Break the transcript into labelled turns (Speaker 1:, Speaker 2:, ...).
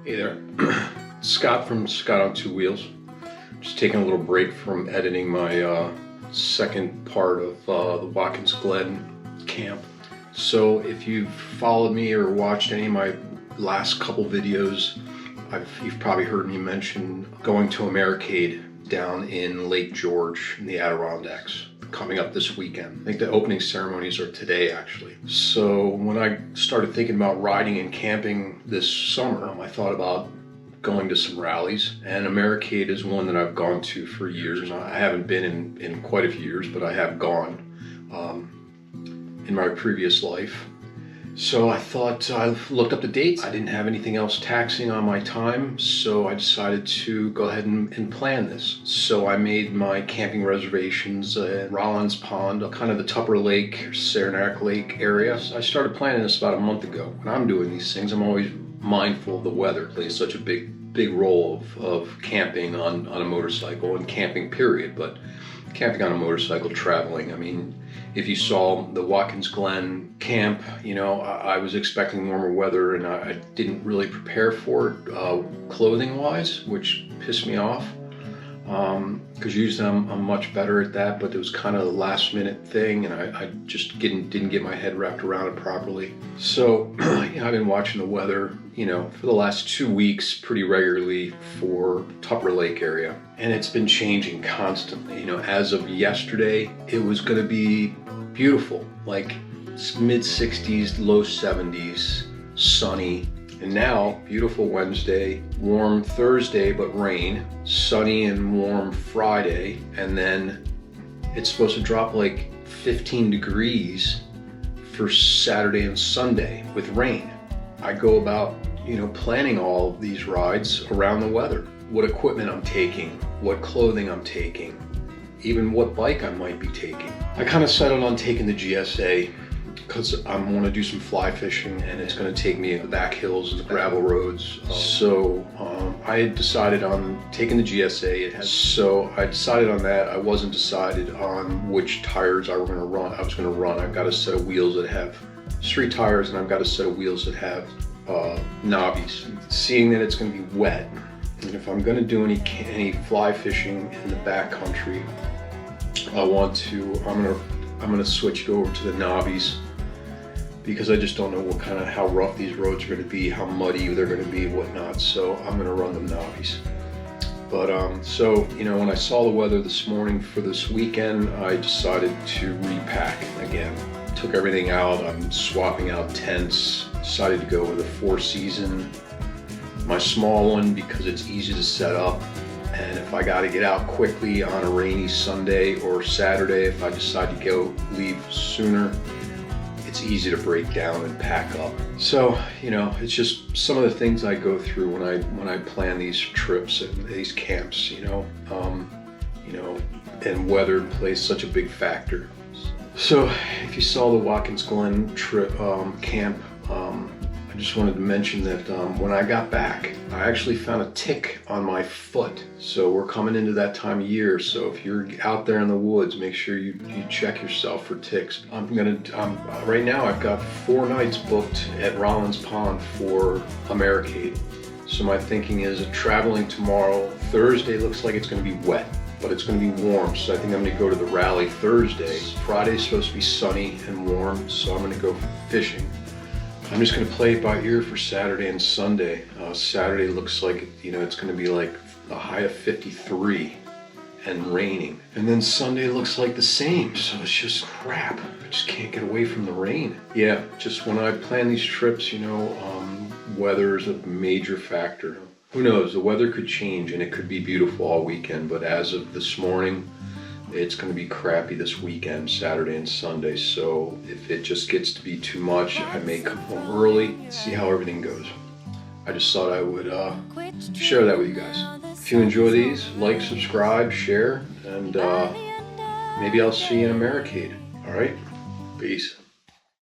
Speaker 1: Hey there, Scott from Scott on Two Wheels. Just taking a little break from editing my second part of the Watkins Glen camp. So if you've followed me or watched any of my last couple videos, you've probably heard me mention going to Americade down in Lake George in the Adirondacks coming up this weekend. I think the opening ceremonies are today, actually. So when I started thinking about riding and camping this summer, I thought about going to some rallies, and Americade is one that I've gone to for years. I haven't been in quite a few years, but I have gone in my previous life. So I thought, I looked up the dates. I didn't have anything else taxing on my time, so I decided to go ahead and plan this. So I made my camping reservations at Rollins Pond, kind of the Tupper Lake, Saranac Lake area. So I started planning this about a month ago. When I'm doing these things, I'm always mindful of the weather. It plays such a big role of camping on a motorcycle and camping period, but camping on a motorcycle, traveling, I mean, if you saw the Watkins Glen camp, you know, I was expecting warmer weather and I didn't really prepare for it clothing wise, which pissed me off because usually I'm much better at that, but it was kind of a last minute thing and I just didn't get my head wrapped around it properly. So you know, I've been watching the weather, you know, for the last 2 weeks pretty regularly for Tupper Lake area, and it's been changing constantly. You know, as of yesterday, it was going to be beautiful, like mid 60s, low 70s, sunny. And now, beautiful Wednesday, warm Thursday, but rain, sunny and warm Friday, and then it's supposed to drop like 15 degrees for Saturday and Sunday with rain. I go about, you know, planning all of these rides around the weather. What equipment I'm taking, what clothing I'm taking, even what bike I might be taking. I kind of settled on taking the GSA because I want to do some fly fishing and it's going to take me in the back hills and the gravel roads. So I had decided on taking the GSA. So I decided on that. I wasn't decided on which tires I was going to run. I've got a set of wheels that have street tires and I've got a set of wheels that have knobbies. Seeing that it's going to be wet, and if I'm going to do any fly fishing in the back country, I'm going to switch it over to the knobbies, because I just don't know how rough these roads are going to be, how muddy they're going to be, whatnot. So I'm going to run them knobbies. But so, you know, when I saw the weather this morning for this weekend, I decided to repack again. Took everything out. I'm swapping out tents. Decided to go with a 4-season, my small one, because it's easy to set up. And if I got to get out quickly on a rainy Sunday or Saturday, if I decide to leave sooner, it's easy to break down and pack up. So, you know, it's just some of the things I go through when I plan these trips and these camps, you know, and weather plays such a big factor. So if you saw the Watkins Glen trip camp, I just wanted to mention that when I got back, I actually found a tick on my foot. So we're coming into that time of year. So if you're out there in the woods, make sure you check yourself for ticks. Right now I've got 4 nights booked at Rollins Pond for Americade. So my thinking is traveling tomorrow. Thursday looks like it's going to be wet, but it's going to be warm. So I think I'm going to go to the rally Thursday. Friday's supposed to be sunny and warm, so I'm going to go fishing. I'm just going to play it by ear for Saturday and Sunday. Saturday looks like, you know, it's going to be like a high of 53 and raining. And then Sunday looks like the same, so it's just crap. I just can't get away from the rain. Yeah, just when I plan these trips, you know, weather is a major factor. Who knows, the weather could change and it could be beautiful all weekend, but as of this morning, it's going to be crappy this weekend, Saturday and Sunday. So if it just gets to be too much, I may come home early, see how everything goes. I just thought I would share that with you guys. If you enjoy these, like, subscribe, share, and maybe I'll see you in Americade. All right? Peace.